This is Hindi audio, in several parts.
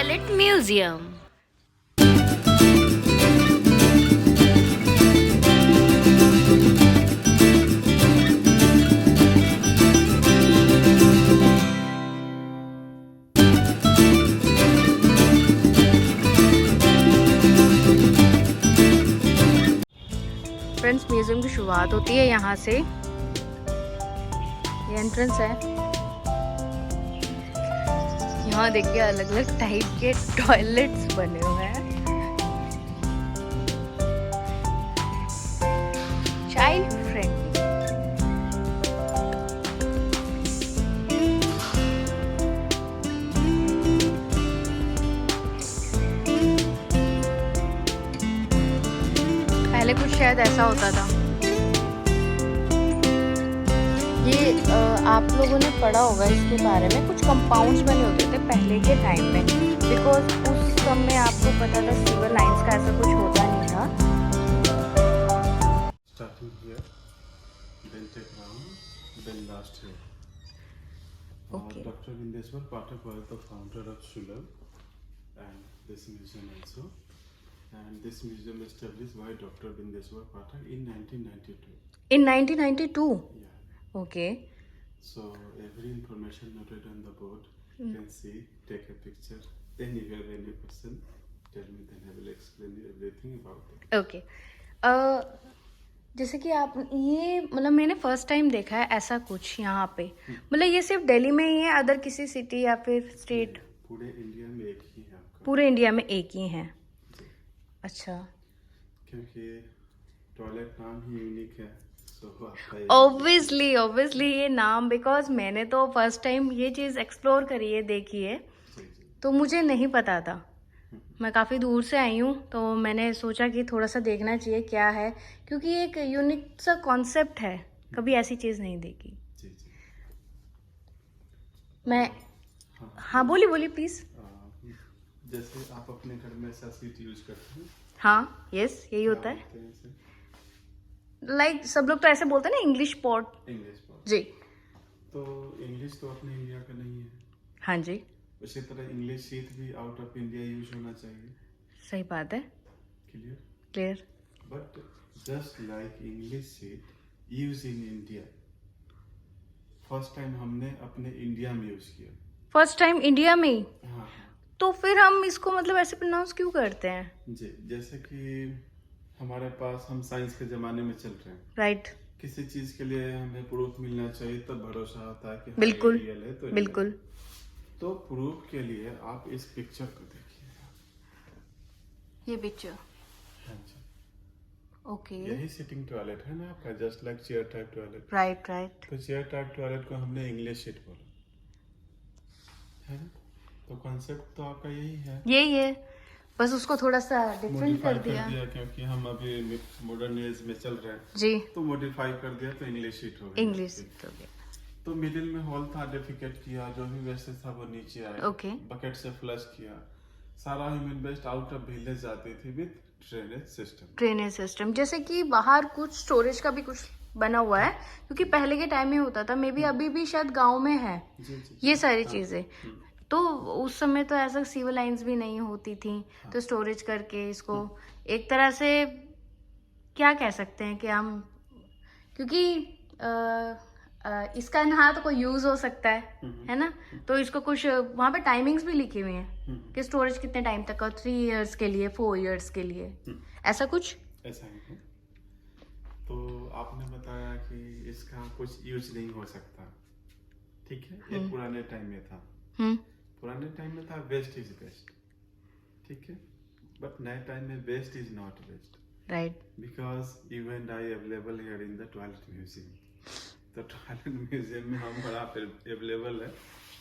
Toilet Museum. फ्रेंड्स, म्यूजियम की शुरुआत होती है यहाँ से। ये एंट्रेंस है। यहाँ देखिए अलग अलग टाइप के टॉयलेट्स बने हुए हैं। Child friendly. पहले कुछ शायद ऐसा होता था। ये आप लोगों ने पढ़ा होगा इसके बारे में, कुछ कंपाउंड्स बने होते थे पहले के टाइम में, बिकॉज उस समय आपको पता था सिविल लाइंस का ऐसा कुछ होता नहीं था। Starting here, then take round, then last here. Okay. Dr. Vindeswar Pathak was the founder of Shulab and this museum also. And this museum established by Dr. Vindeswar Pathak in 1992. In 1992? Yeah. Okay. So every information noted on the board, you can see, take a picture. Then if you have any question, tell me, then I will explain you everything about it. Okay. जैसे कि आप ये मतलब मैंने फर्स्ट टाइम देखा है ऐसा कुछ यहाँ पे। मतलब ये सिर्फ दिल्ली में ही है, अदर किसी सिटी या फिर स्टेट? पूरे इंडिया में एक ही है आपका। पूरे इंडिया में एक ही है। अच्छा। क्योंकि टॉयलेट नाम ही यूनिक है, so ऑब्वियसली ये नाम, बिकॉज मैंने तो फर्स्ट टाइम ये चीज़ एक्सप्लोर करी है, देखी है, तो मुझे नहीं पता था। मैं काफ़ी दूर से आई हूँ, तो मैंने सोचा कि थोड़ा सा देखना चाहिए क्या है, क्योंकि एक यूनिक सा कॉन्सेप्ट है, कभी ऐसी चीज़ नहीं देखी। मैं हाँ बोलिए प्लीज़। जैसे आप अपने घर में ऐसा सीट यूज करते हैं? हाँ, यस, यही होता है। लाइक सब लोग तो ऐसे बोलते हैं ना, इंग्लिश पॉट। जी। तो इंग्लिश तो अपने इंडिया का नहीं है। हाँ जी। उसी तरह इंग्लिश सीट भी आउट ऑफ इंडिया यूज होना चाहिए। सही बात है। Clear. But just like English seat use in India, first time हमने अपने इंडिया में यूज किया। फर्स्ट टाइम इंडिया में ही? हाँ। तो फिर हम इसको मतलब ऐसे प्रोनाउंस क्यों करते हैं? जी, जैसे कि हमारे पास, हम साइंस के जमाने में चल रहे हैं। राइट। किसी चीज के लिए हमें प्रूफ मिलना चाहिए, तब भरोसा होता है कि बिल्कुल हाँ, ये रियल है, तो बिल्कुल। तो प्रूफ के लिए आप इस पिक्चर को देखिए। ये पिक्चर। हाँ जी। ओके। यही सिटिंग टॉयलेट है ना आपका, just like chair type toilet. Right. तो चेयर टाइप टॉयलेट को हमने इंग्लिश सीट बोला है ना। तो कॉन्सेप्ट तो आपका यही है, बस उसको थोड़ा सा डिफरेंट कर दिया क्योंकि हम अभी मॉडर्न एज में चल रहे हैं जी। तो मॉडिफाई कर दिया, तो इंग्लिश सीट हो गया। इंग्लिश सीट हो गया। तो मिडिल में हॉल था, डेफिकेट किया, जो भी वेस्ट था वो नीचे आया। ओके। बकेट से फ्लश किया। सारा human waste out of village जाती थी विद ड्रेनेज सिस्टम। जैसे कि बाहर कुछ स्टोरेज का भी कुछ बना हुआ है, क्योंकि पहले के टाइम में होता था, मे बी अभी भी शायद गाँव में है ये सारी चीजें। तो उस समय तो ऐसा सिविल लाइंस भी नहीं होती थी, तो स्टोरेज करके इसको एक तरह से क्या कह सकते हैं कि हम, क्योंकि इसका ना तो कोई यूज हो सकता है ना, तो इसको कुछ वहाँ पे टाइमिंग्स भी लिखी हुई हैं कि स्टोरेज कितने टाइम तक का, 3 इयर्स के लिए, 4 इयर्स के लिए, ऐसा कुछ। ऐसा है। तो आपने बताया कि इसका कुछ यूज नहीं हो सकता, ठीक है। ये पुराने टाइम में था। वेस्ट इज बेस्ट, ठीक है। बट नए टाइम में waste is not waste, right, because you and I available here in the toilet museum. तो टॉयलेट म्यूजियम में हम बड़ा अवेलेबल है।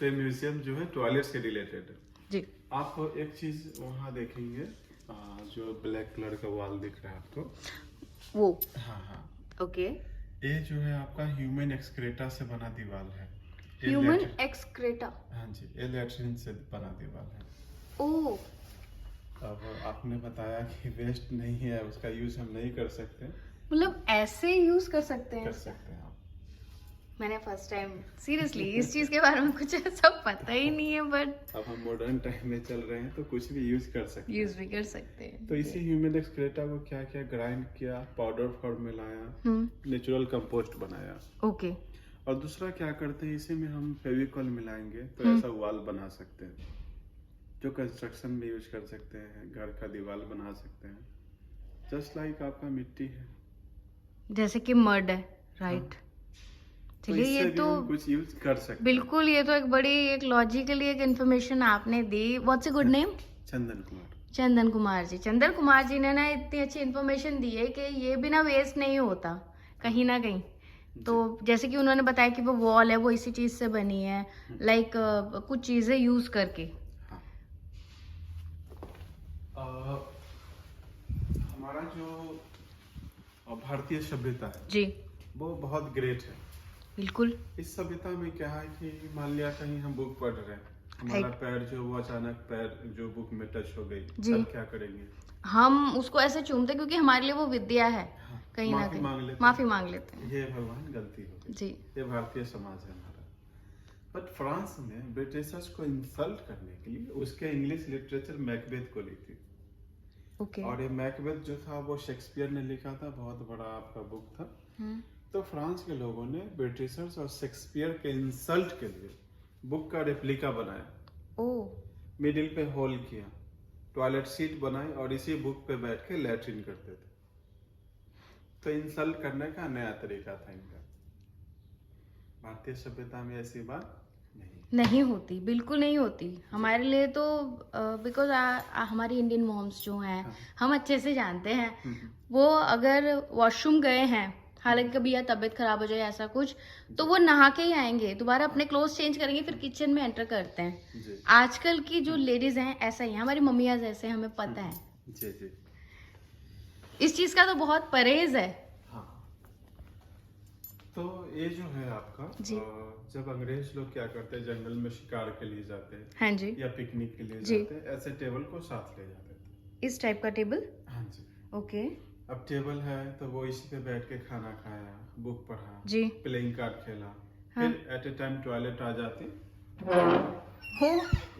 तो म्यूजियम जो है टॉयलेट से रिलेटेड है जी। आप एक चीज वहाँ देखेंगे, जो ब्लैक कलर का वॉल दिख रहा है आपको, वो हाँ ओके। ये जो है आपका ह्यूमन एक्सक्रेटा से बना दीवार है। Human excreta? हाँ जी, ये लैट्रिन से बना दीवार है। ओह। अब आपने बताया कि वेस्ट नहीं है, उसका यूज हम नहीं कर सकते। मतलब ऐसे यूज कर सकते हैं? कर सकते हैं आप। मैंने फर्स्ट टाइम सीरियसली इस चीज के बारे में कुछ ऐसा पता ही नहीं है, बट अब हम मॉडर्न टाइम में चल रहे हैं तो कुछ भी यूज कर सकते हैं। यूज भी कर सकते हैं। तो इसी ह्यूमन एक्सक्रीटा को क्या क्या ग्राइंड किया, पाउडर फॉर्म में लाया, नेचुरल कंपोस्ट बनाया। ओके। और दूसरा क्या करते हैं, इसी में हम फेविकॉल मिलाएंगे तो ऐसा वॉल बना सकते हैं, जो कंस्ट्रक्शन में यूज कर सकते हैं, घर का दीवार बना सकते हैं, जस्ट लाइक आपका मिट्टी है, जैसे कि मड है, राइट। चलिए इससे ये भी तो हम कुछ यूज कर सकते हैं। बिल्कुल, ये तो एक बड़ी एक लॉजिकली एक इन्फॉर्मेशन आपने दी। What's a good name? Chandan Kumar. Chandan Kumar ji. Chandan Kumar ji ने ना इतनी अच्छी इन्फॉर्मेशन दी है कि ये बिना वेस्ट नहीं होता कहीं ना कहीं। तो जैसे कि उन्होंने बताया कि वो वॉल है वो इसी चीज से बनी है, लाइक कुछ चीजें यूज करके। हमारा जो भारतीय सभ्यता है जी वो बहुत ग्रेट है। बिल्कुल। इस सभ्यता में क्या है कि मान लिया कहीं हम बुक पढ़ रहे हैं, हमारा पैर जो वो अचानक पैर जो बुक में टच हो गई, तब क्या करेंगे? हम उसको ऐसे चूमते क्योंकि हमारे लिए वो विद्या है। कहीं ना कहीं माफी मांग लेते हैं। ये भगवान गलती हो गई जी, ये भारतीय समाज है हमारा। बट फ्रांस में ब्रिटिशर्स को इंसल्ट करने के लिए उसके इंग्लिश लिटरेचर मैकबेथ को ली थी। और ये मैकबेथ जो था वो शेक्सपियर ने लिखा था, बहुत बड़ा आपका बुक था। तो फ्रांस के लोगों ने ब्रिटिशर्स और शेक्सपियर के इंसल्ट के लिए बुक का रेप्लिका बनाया, मिडिल पे होल किया, टॉयलेट सीट बनाई और इसी बुक पे बैठ के लैट्रिन करते थे। तो इंसल्ट करने का नया तरीका था इनका। भारतीय सभ्यता में ऐसी बात नहीं होती, बिल्कुल नहीं होती। हमारे लिए तो बिकॉज हमारी इंडियन मॉम्स जो हैं, हम अच्छे से जानते हैं, वो अगर वॉशरूम गए हैं, हालांकि कभी या तबीयत खराब हो जाए ऐसा कुछ, तो वो नहा के ही आएंगे, दोबारा अपने क्लोथ चेंज करेंगे, फिर किचन में एंटर करते हैं। आजकल की जो लेडीज हैं ऐसा ही, हमारी मम्मियाँ जैसे, हमें पता है जी जी। इस चीज का तो बहुत परहेज है। हाँ। तो ये जो है आपका जी, जब अंग्रेज लोग क्या करते हैं, जंगल में शिकार के लिए जाते हैं, हाँ जी, या पिकनिक के लिए जाते हैं, ऐसे टेबल को साथ ले जाते थे। इस टाइप का टेबल? हाँ जी। ओके। अब टेबल है तो वो इसी पे बैठ के खाना खाया, बुक पढ़ा जी, प्लेइंग कार्ड खेला, हाँ, फिर एट ए टाइम टॉयलेट आ जाते हो,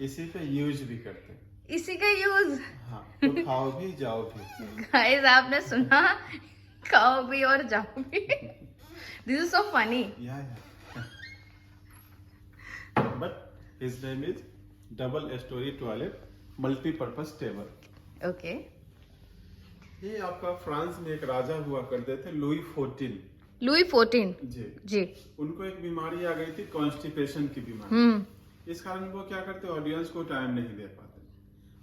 इसी पे यूज भी करते, इसी का यूज। हाँ, तो खाओ भी जाओ भी। गाइस आपने सुना, खाओ भी और जाओ भी। This is so funny. But his name is double storey toilet multipurpose table. Okay. ये आपका फ्रांस में एक राजा हुआ करते थे, लुई 14। लुई 14 जी जी। उनको एक बीमारी आ गई थी, कॉन्स्टिपेशन की बीमारी। इस कारण वो क्या करते, ऑडियंस को टाइम नहीं दे पाते।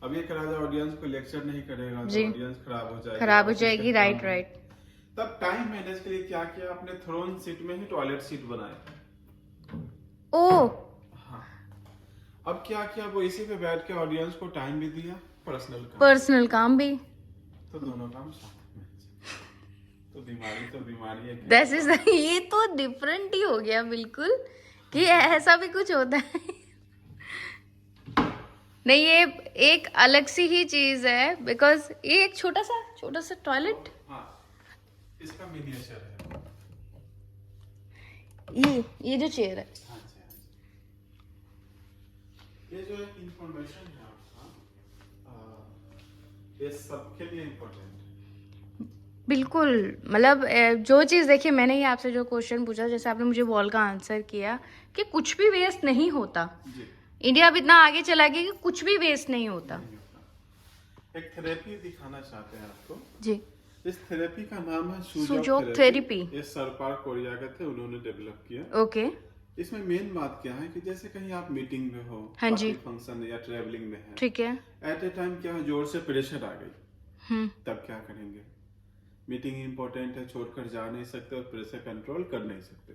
अब एक राजा ऑडियंस को लेक्चर नहीं करेगा तो ऑडियंस खराब हो जाएगी, राइट राइट। तब टाइम मैनेज के लिए क्या किया, अपने थ्रोन सीट में ही टॉयलेट सीट बनाया। ओ हाँ। अब क्या किया, वो इसी पे बैठ के ऑडियंस को टाइम भी दिया, पर्सनल काम भी, तो दोनों काम साथ में। तो बीमारी है। This is ये तो डिफरेंट ही हो गया बिल्कुल, कि ऐसा भी कुछ होता है। नहीं, ये एक अलग सी ही चीज है, बिकॉज ये एक छोटा सा टॉयलेट। हाँ, इसका मिनिएचर है ये जो चेयर है। हाँ जी, हाँ जी। ये जो एक इंफॉर्मेशन है आपका, ये सबके लिए इम्पोर्टेंट है। बिल्कुल, मतलब जो चीज़ देखिए, मैंने ही आपसे जो क्वेश्चन पूछा, जैसे आपने मुझे वॉल का आंसर किया कि कुछ भी वेस्ट नहीं होता। इंडिया अब इतना आगे चला गया कि कुछ भी वेस्ट नहीं होता। एक थेरेपी दिखाना चाहते हैं आपको जी। इस थेरेपी का नाम है सुजोक थेरेपी। ये सरपार कोरिया के थे, उन्होंने डेवलप किया। ओके। इसमें मेन बात क्या है कि जैसे कहीं आप मीटिंग में हो, हाँ जी, फंक्शन या ट्रेवलिंग में है, ठीक है, एट ए टाइम क्या है, जोर से प्रेशर आ गई, तब क्या करेंगे? मीटिंग इंपॉर्टेंट है, छोड़कर जा नहीं सकते और प्रेशर कंट्रोल कर नहीं सकते।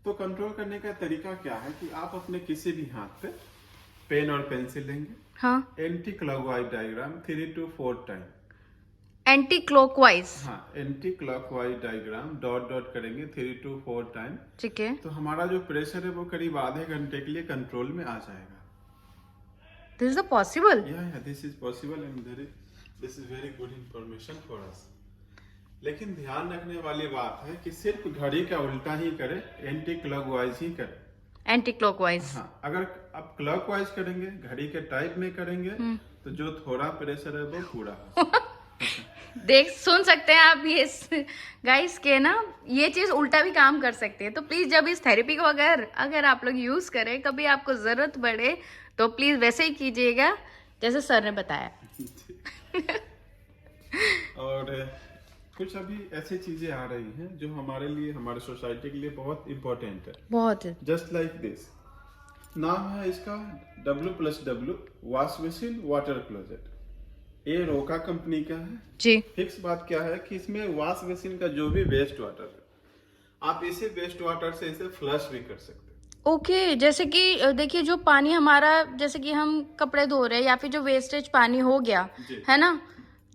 तो कंट्रोल करने का तरीका क्या है कि आप अपने किसी भी हाथ पे पेन और पेंसिल लेंगे, हाँ, anti clockwise diagram 3 to 4 time. Anti clockwise? हाँ, एंटी क्लॉकवाइज डायग्राम डॉट करेंगे 3 to 4 टाइम, ठीक है। तो हमारा जो प्रेशर है वो करीब आधे घंटे के लिए कंट्रोल में आ जाएगा। This is possible? This is possible and this is very good information for us. लेकिन ध्यान रखने वाली बात है कि सिर्फ घड़ी का उल्टा ही करे, एंटी क्लॉकवाइज ही करे। Anti clockwise? हाँ, अगर आप क्लॉकवाइज करेंगे, घड़ी के टाइप में करेंगे, तो जो थोड़ा प्रेशर है वो पूरा सुन सकते हैं आप ये गाइस के ना, ये चीज उल्टा भी काम कर सकती है। तो प्लीज जब इस थेरेपी को अगर आप लोग यूज करें, कभी आपको जरूरत पड़े तो प्लीज वैसे ही कीजिएगा जैसे सर ने बताया। और कुछ अभी ऐसी चीजें आ रही हैं जो हमारे लिए, हमारे सोसाइटी के लिए बहुत इम्पोर्टेंट है। बहुत है। जस्ट लाइक दिस, नाम है इसका W+W wash basin water closet. ये रोका कंपनी का है जी। फिक्स बात क्या है कि इसमें वॉश बेसिन का जो भी वेस्ट वाटर है, आप इसे वेस्ट वाटर से इसे फ्लश भी कर सकते हैं। ओके, जैसे कि देखिए जो पानी हमारा, जैसे कि हम कपड़े धो रहे हैं या फिर जो वेस्टेज पानी हो गया है ना,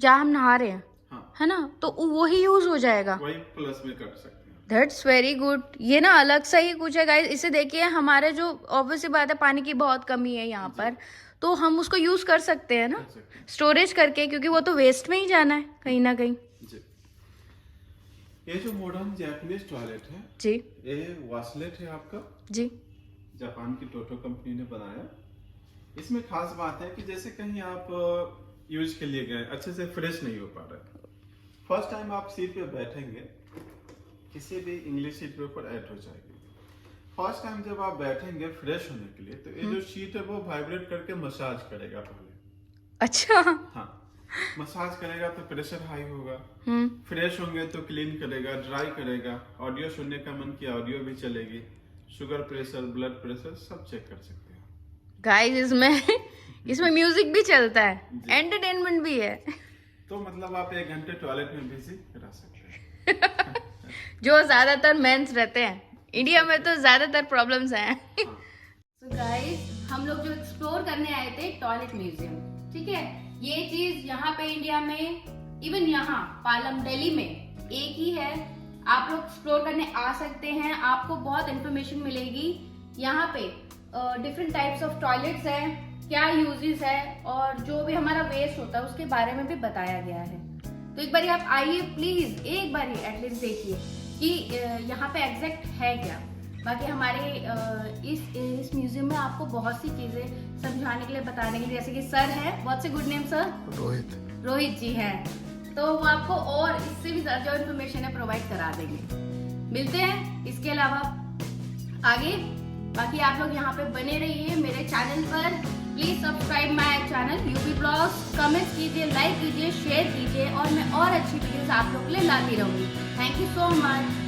जहाँ हम नहा रहे हैं, हाँ, है ना, तो वही यूज हो जाएगा, वही प्लस में कर सकते हैं। That's very good. ये ना अलग सा ही कुछ है गाइस। इसे देखिए, हमारे जो ऑब्वियसली बात है, पानी की बहुत कमी है यहाँ पर, तो हम उसको यूज कर सकते हैं ना, स्टोरेज करके, क्योंकि वो तो वेस्ट में ही जाना है कहीं ना कहीं जी। ये जो मॉडर्न जापानीज टॉयलेट है जी, ये वॉशलेट है आपका जी, जापान की टोटो कंपनी ने बनाया। इसमें खास बात है कि जैसे कहीं आप यूज के लिए गए, अच्छे से फ्रेश नहीं हो पा रहे, फर्स्ट टाइम आप सीट पे बैठेंगे, किसी भी इंग्लिश सीट पे ऊपर ऐड हो जाएगी। फर्स्ट टाइम जब आप बैठेंगे फ्रेश होने के लिए, तो ये जो सीट है वो वाइब्रेट करके मसाज करेगा पहले। अच्छा, हाँ, मसाज करेगा तो प्रेशर हाई होगा, फ्रेश होंगे तो क्लीन करेगा, ड्राई करेगा, ऑडियो सुनने का मन किया ऑडियो भी चलेगी, शुगर प्रेशर, ब्लड प्रेशर सब चेक कर सकते हैं गाइस। इसमें म्यूजिक भी चलता है, एंटरटेनमेंट भी है, तो मतलब आप 1 घंटे टॉयलेट में बिजी रह सकते हैं। जो ज्यादातर मेंस रहते हैं इंडिया में, तो ज्यादातर प्रॉब्लम्स हैं। So guys, हम लोग जो एक्सप्लोर करने आए थे टॉयलेट म्यूजियम, ठीक है, ये चीज यहाँ पे इंडिया में, इवन यहाँ पालम दिल्ली में एक ही है। आप लोग एक्सप्लोर करने आ सकते हैं, आपको बहुत इन्फॉर्मेशन मिलेगी। यहाँ पे डिफरेंट टाइप्स ऑफ टॉयलेट्स हैं, क्या यूजेस है, और जो भी हमारा वेस्ट होता है उसके बारे में भी बताया गया है। तो एक बार आप आइए प्लीज, एक बार एटलीस्ट देखिए कि यहाँ पे एग्जैक्ट है क्या। बाकी हमारे इस म्यूजियम में आपको बहुत सी चीजें समझाने के लिए, बताने के लिए, जैसे कि सर है, what's a good name sir? Rohit ji हैं, तो वो आपको और इससे भी ज्यादा जो इन्फॉर्मेशन है प्रोवाइड करा देंगे। मिलते हैं इसके अलावा आगे। बाकी आप लोग यहाँ पे बने रहिए मेरे चैनल पर। Please subscribe my channel UP blogs, comment कीजिए, लाइक कीजिए, शेयर कीजिए, और मैं और अच्छी वीडियोस आप लोग के लिए लाती रहूंगी। Thank you so much.